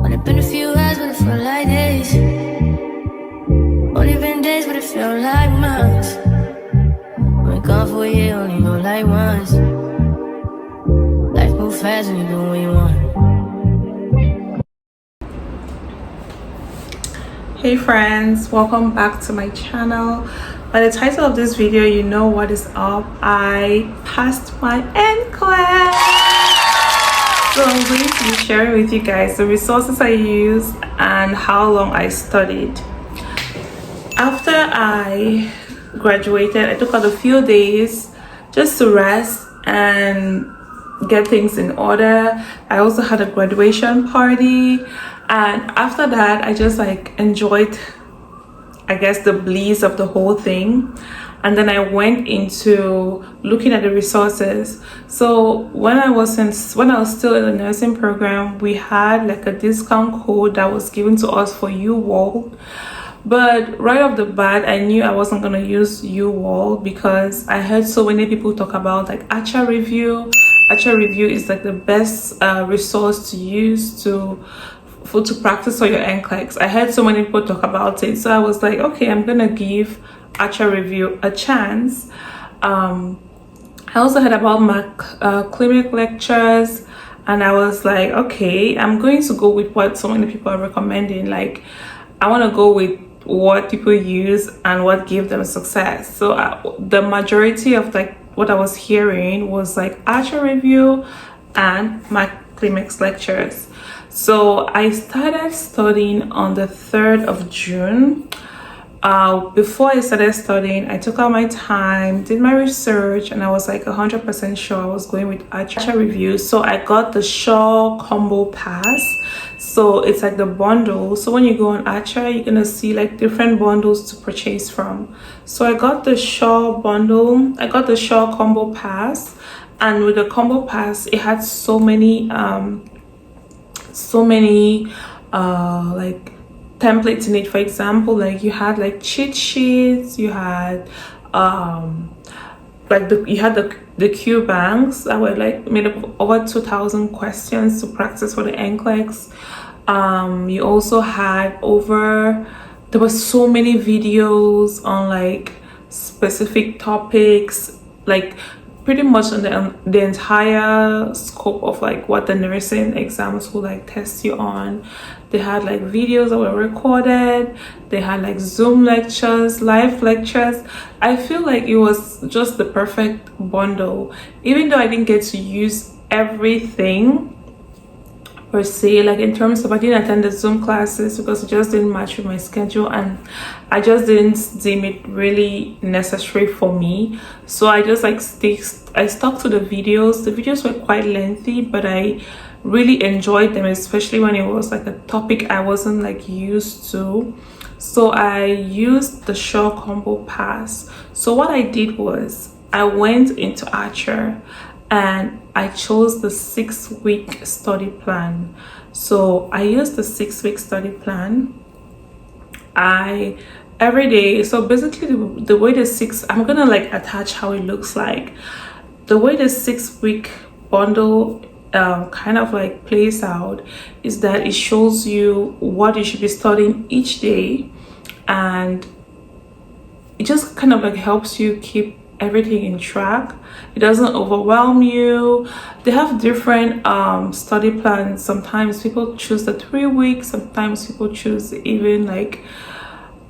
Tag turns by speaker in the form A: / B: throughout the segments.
A: Only been a few hours, but it felt like days. Only been days, but it felt like months. Been gone for a year, only know like once. Life move fast when you do what you want.
B: Hey friends, welcome back to my channel. By the title of this video, you know what is up. I passed my NCLEX. So I'm going to be sharing with you guys the resources I used and how long I studied. After I graduated, I took out a few days just to rest and get things in order. I also had a graduation party, and after that I just enjoyed, I guess, the bliss of the whole thing. And then I went into looking at the resources. So when I was still in the nursing program, we had a discount code that was given to us for UWorld. But right off the bat, I knew I wasn't going to use UWorld because I heard so many people talk about Archer Review. Archer Review is the best resource to use to practice for your NCLEX. I heard so many people talk about it, so I was like, okay, I'm gonna give Archer Review a chance. I also heard about my clinic lectures, and I was like, okay, I'm going to go with what so many people are recommending. I want to go with what people use and what gave them success. So the majority of what I was hearing was Archer Review and my clinics lectures. So I started studying on the 3rd of June. Before I started studying, I took out my time, did my research, and I was 100% sure I was going with Archer Review. So I got the Shaw Combo Pass. So it's the bundle. So when you go on Archer, you're gonna see different bundles to purchase from. So I got the Shaw bundle. I got the Shaw Combo Pass, and with the Combo Pass, it had so many templates in it. For example, you had cheat sheets, you had the Q banks that were made up of over 2,000 questions to practice for the NCLEX. You also had there were so many videos on specific topics, pretty much on the entire scope of what the nursing exams will test you on. They had videos that were recorded. They had Zoom lectures, live lectures. I feel it was just the perfect bundle, even though I didn't get to use everything per se, in terms of I didn't attend the Zoom classes because it just didn't match with my schedule, and I just didn't deem it really necessary for me. So I just I stuck to the videos. The videos were quite lengthy, but I really enjoyed them, especially when it was a topic I wasn't used to. So I used the Shaw Combo Pass. So what I did was I went into Archer and I chose the 6-week study plan. So I used the 6-week study plan. Every day, so basically the way I'm gonna attach how it looks like. The way the 6-week bundle kind of plays out is that it shows you what you should be studying each day, and it just kind of helps you keep everything in track. It doesn't overwhelm you. They have different study plans. Sometimes people choose the 3 weeks, sometimes people choose even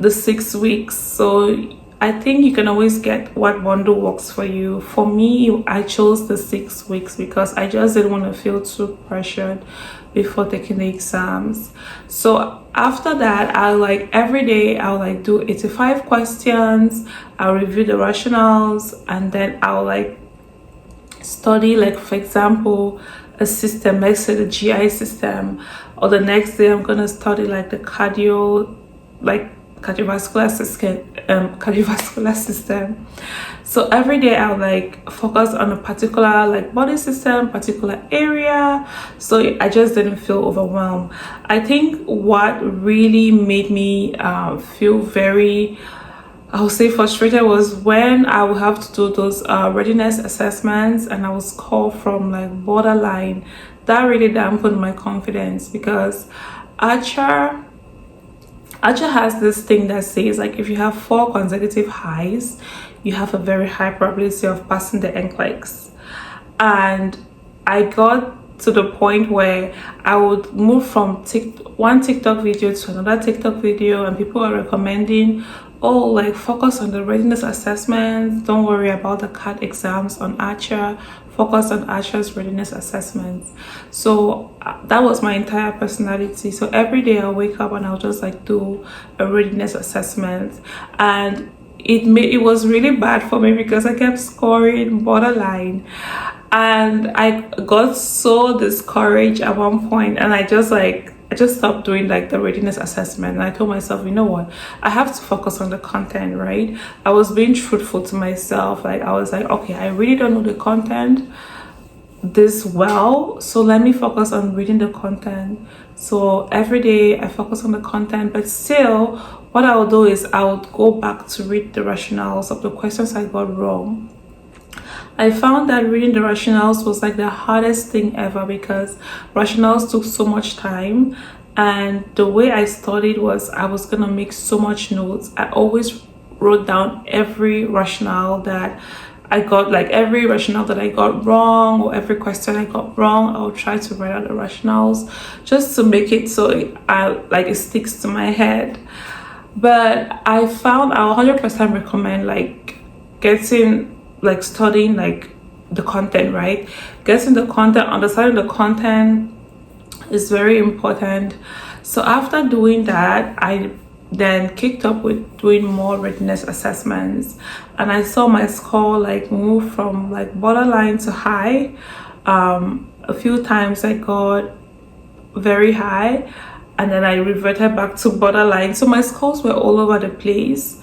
B: the 6 weeks. So I think you can always get what bundle works for you. For me, I chose the 6 weeks because I just didn't want to feel too pressured before taking the exams. So after that, every day I'll do 85 questions. I'll review the rationales, and then I'll study for example a system, let's say the GI system, or the next day I'm gonna study the cardiovascular system. So every day I'll focus on a particular body system, particular area, so I just didn't feel overwhelmed. I think what really made me feel very, I would say, frustrated was when I would have to do those readiness assessments, and I was called from borderline that really dampened my confidence, because Archer has this thing that says, like, if you have 4 consecutive highs, you have a very high probability of passing the NCLEX. And I got to the point where I would move from one TikTok video to another TikTok video, and people are recommending, oh, like, focus on the readiness assessments, don't worry about the CAT exams on Archer, focus on Archer's readiness assessments. So that was my entire personality. So every day I'll wake up and I'll just like do a readiness assessment, and it was really bad for me because I kept scoring borderline, and I got so discouraged at one point, and I just stopped doing like the readiness assessment. And I told myself, you know what, I have to focus on the content, right? I was being truthful to myself. Like, I was like, okay, I really don't know the content this well, so let me focus on reading the content. So every day I focus on the content, but still what I will do is I would go back to read the rationales of the questions I got wrong. I found that reading the rationales was like the hardest thing ever, because rationales took so much time, and the way I studied was I was gonna make so much notes. I always wrote down every rationale that I got, like every rationale that I got wrong, or every question I got wrong. I'll try to write out the rationales just to make it so it sticks to my head. But I found I 100% recommend like studying like the content, right? Getting the content, understanding the content is very important. So after doing that, I then kicked up with doing more readiness assessments, and I saw my score like move from like borderline to high. A few times I got very high, and then I reverted back to borderline. So my scores were all over the place.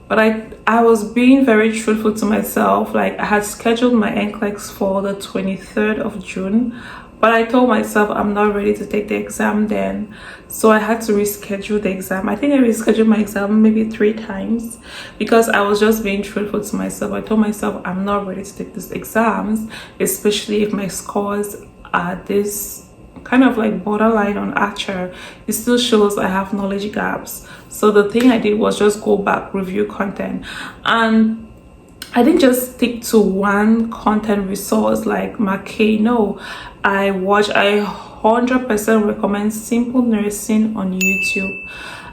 B: But I was being very truthful to myself. Like, I had scheduled my NCLEX for the 23rd of June, but I told myself I'm not ready to take the exam then. So I had to reschedule the exam. I think I rescheduled my exam maybe 3 times because I was just being truthful to myself. I told myself I'm not ready to take these exams, especially if my scores are this kind of like borderline on Archer. It still shows I have knowledge gaps. So the thing I did was just go back, review content, and I didn't just stick to one content resource like Mackay. No, I 100% recommend Simple Nursing on YouTube.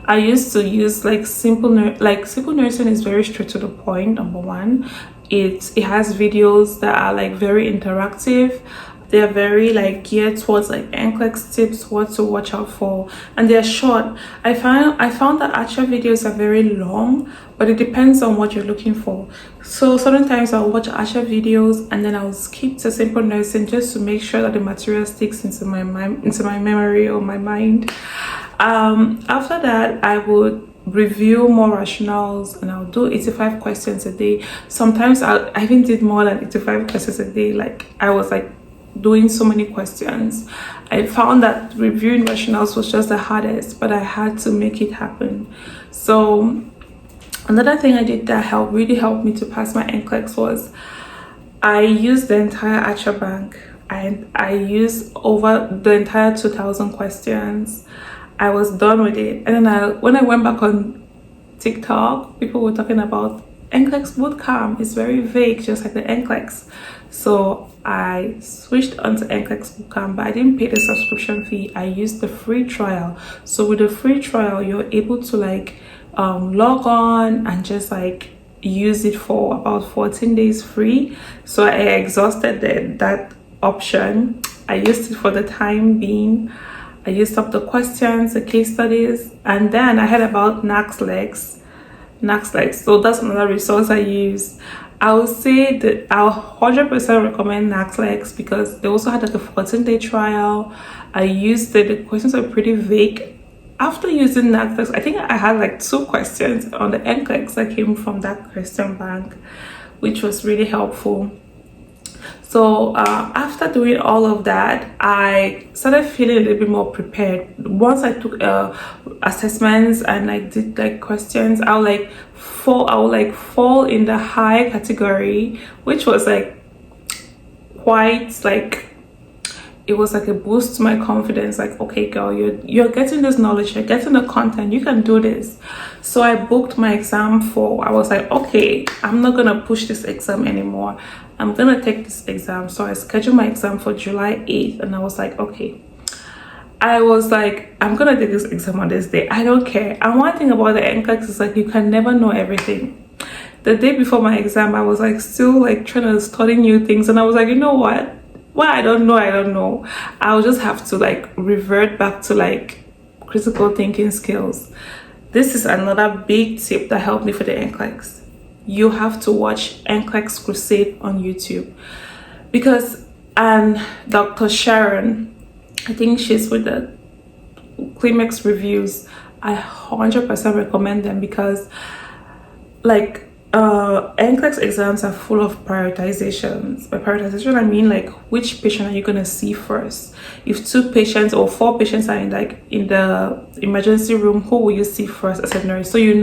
B: I used to use like Simple Nursing is very straight to the point. Number one, it has videos that are like very interactive. They're very like geared towards like NCLEX tips, what to watch out for, and they're short. I found that Archer videos are very long, but it depends on what you're looking for. So sometimes I'll watch Archer videos and then I'll skip to Simple Nursing just to make sure that the material sticks into my memory or my mind. After that, I would review more rationales, and I'll do 85 questions a day. Sometimes I even did more than 85 questions a day. Like, I was like doing so many questions. I found that reviewing rationales was just the hardest, but I had to make it happen. So another thing I did that really helped me to pass my NCLEX was I used the entire Archer bank, and I used over the entire 2,000 questions. I was done with it, and then when I went back on TikTok, people were talking about NCLEX Bootcamp. It's very vague, just like the NCLEX. So I switched onto NCLEX Bootcamp, but I didn't pay the subscription fee. I used the free trial. So with the free trial, you're able to like log on and just like use it for about 14 days free. So I exhausted that option. I used it for the time being. I used up the questions, the case studies, and then I heard about NCLEX. So that's another resource I use. I would say that I'll 100% recommend NCLEX because they also had like a 14-day trial. I used it. The questions are pretty vague. After using NCLEX, I think I had like 2 questions on the NCLEX that came from that question bank, which was really helpful. So after doing all of that, I started feeling a little bit more prepared. Once I took assessments and I did like questions, I would fall in the high category, which was like quite like, it was like a boost to my confidence. Like, okay girl, you're getting this knowledge, you're getting the content, you can do this. So I booked my exam I was like, okay, I'm not gonna push this exam anymore, I'm gonna take this exam. So I scheduled my exam for July 8th, and I was like, okay, I was like, I'm gonna take this exam on this day, I don't care. And one thing about the NCLEX is like, you can never know everything. The day before my exam, I was like still like trying to study new things, and I was like, you know what, I don't know, I'll just have to like revert back to like critical thinking skills. This is another big tip that helped me for the NCLEX. You have to watch NCLEX Crusade on YouTube, because Dr. Sharon, I think she's with the Climax reviews, I 100% recommend them, because like NCLEX exams are full of prioritizations. By prioritization, I mean like, which patient are you gonna see first? If 2 patients or 4 patients are in the emergency room, who will you see first as a nurse? So you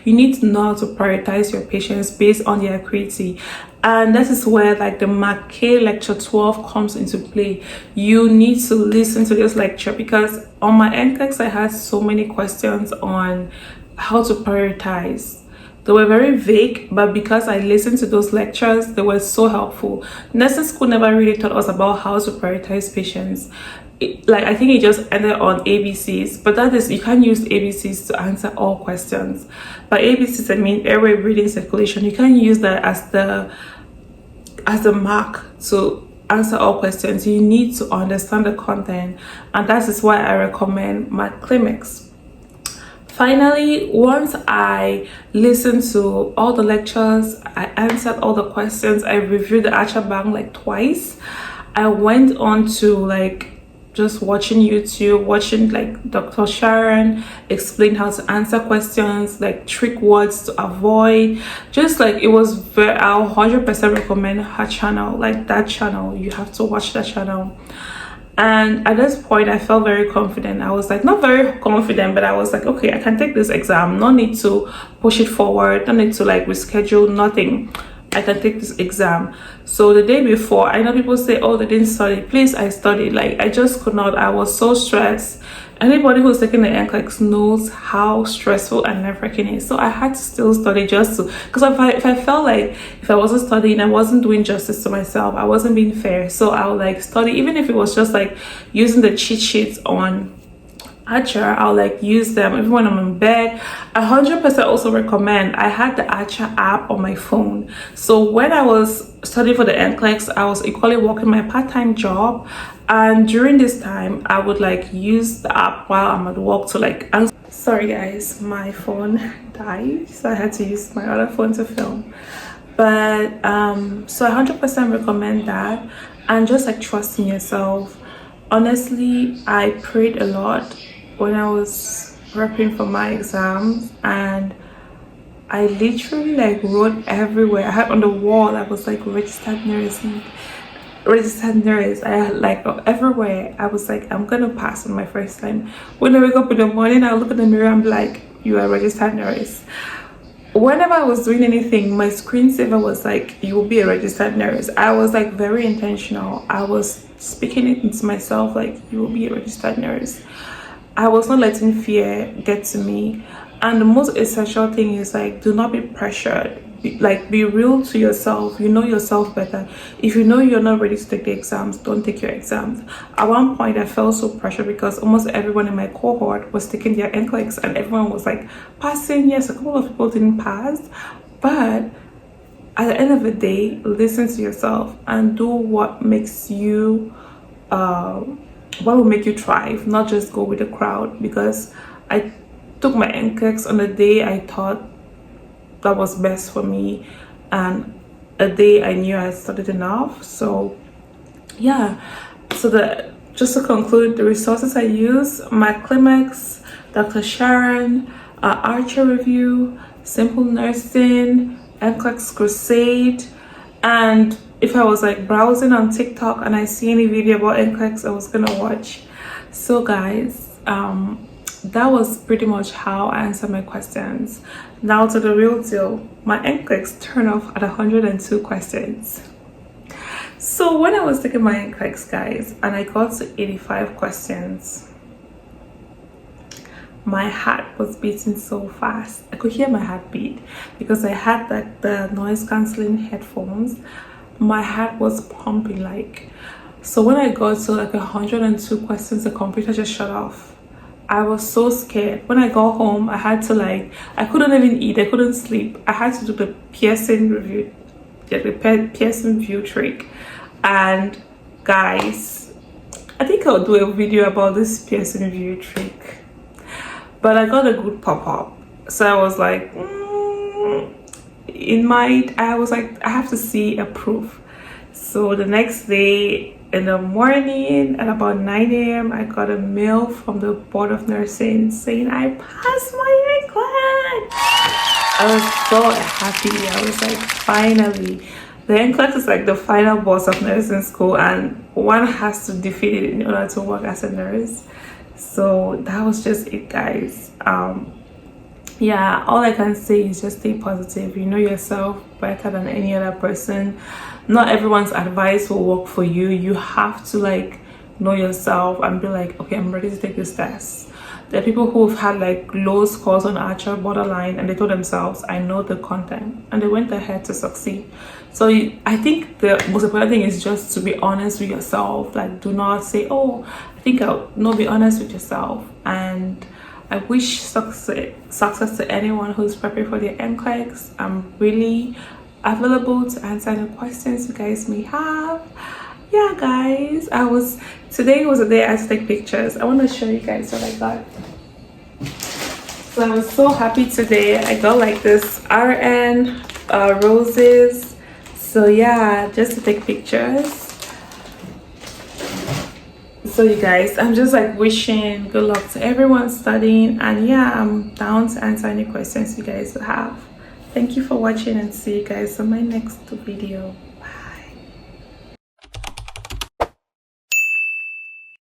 B: need to know how to prioritize your patients based on their acuity. And that is where like the Mackay lecture 12 comes into play. You need to listen to this lecture, because on my NCLEX I had so many questions on how to prioritize. They were very vague, but because I listened to those lectures, they were so helpful. Nursing school never really taught us about how to prioritize patients. Like, I think it just ended on ABCs, but that is, you can't use ABCs to answer all questions. By ABCs, I mean airway, breathing, circulation. You can't use that as the mark to answer all questions. You need to understand the content, and that is why I recommend my Climax. Finally, once I listened to all the lectures, I answered all the questions, I reviewed the Archer bank like twice, I went on to like just watching YouTube, watching like Dr. Sharon explain how to answer questions, like trick words to avoid. Just like, it was very, I'll 100% recommend her channel. Like, that channel, you have to watch that channel. And at this point, I felt very confident. I was like, not very confident, but I was like, okay, I can take this exam. No need to push it forward. No need to like reschedule, nothing. I can take this exam. So the day before, I know people say, oh, they didn't study. Please, I studied. Like, I just could not. I was so stressed. Anybody who's taking the NCLEX knows how stressful and nerve-wracking it is. So I had to still study, just to, because if I felt like if I wasn't studying, I wasn't doing justice to myself, I wasn't being fair. So I would like study, even if it was just like using the cheat sheets on Archer. I'll like use them even when I'm in bed. 100% also recommend. I had the Archer app on my phone, so when I was studying for the NCLEX, I was equally working my part-time job, and during this time I would like use the app while I'm at work to like answer. Sorry guys, my phone died, so I had to use my other phone to film. But so I 100% recommend that, and just like trust in yourself. Honestly, I prayed a lot when I was prepping for my exams, and I literally like wrote everywhere. I had on the wall, I was like registered nurse. I had like everywhere. I was like, I'm gonna pass on my first time. When I wake up in the morning, I look at the mirror and be like, you are a registered nurse. Whenever I was doing anything, my screensaver was like, you will be a registered nurse. I was like very intentional. I was speaking it into myself, like, you will be a registered nurse. I was not letting fear get to me. And the most essential thing is like, do not be pressured. Be real to yourself. You know yourself better. If you know you're not ready to take the exams, don't take your exams. At one point, I felt so pressured because almost everyone in my cohort was taking their NCLEX, and everyone was like passing. Yes, a couple of people didn't pass, but at the end of the day, listen to yourself and do what makes you what will make you thrive, not just go with the crowd. Because I took my NCLEX on the day I thought that was best for me, and a day I knew I studied enough. So yeah, so just to conclude, the resources I use: my Climax, Dr. Sharon, Archer review, Simple Nursing, NCLEX Crusade. And if I was like browsing on TikTok and I see any video about NCLEX, I was gonna watch. So guys, that was pretty much how I answered my questions. Now to the real deal. My NCLEX turned off at 102 questions. So when I was taking my NCLEX, guys, and I got to 85 questions, my heart was beating so fast. I could hear my heart beat because I had like the noise cancelling headphones. My heart was pumping like. So when I got to like 102 questions, the computer just shut off. I was so scared. When I got home, I had to I couldn't even eat, I couldn't sleep. I had to do the Pearson review, the Pearson view trick. And guys, I think I'll do a video about this Pearson view trick. But I got a good pop-up. So I was like, I have to see a proof. So the next day in the morning at about 9 a.m. I got a mail from the board of nursing saying I passed my NCLEX. I was so happy. I was like, finally. The NCLEX is like the final boss of nursing school, and one has to defeat it in order to work as a nurse. So that was just it, guys. Yeah, all I can say is just stay positive. You know yourself better than any other person. Not everyone's advice will work for you. You have to know yourself and be like, okay, I'm ready to take this test. There are people who have had low scores on Archer, borderline, and they told themselves, I know the content, and they went ahead to succeed. So I think the most important thing is just to be honest with yourself. Do not say, oh, I think I'll no, be honest with yourself. And I wish success to anyone who's preparing for their NCLEX. I'm really available to answer any questions you guys may have. Yeah, guys, today was the day I had to take pictures. I want to show you guys what I got. So I was so happy today. I got this RN roses. So yeah, just to take pictures. So you guys, I'm just wishing good luck to everyone studying, and yeah, I'm down to answer any questions you guys have. Thank you for watching, and see you guys on my next video.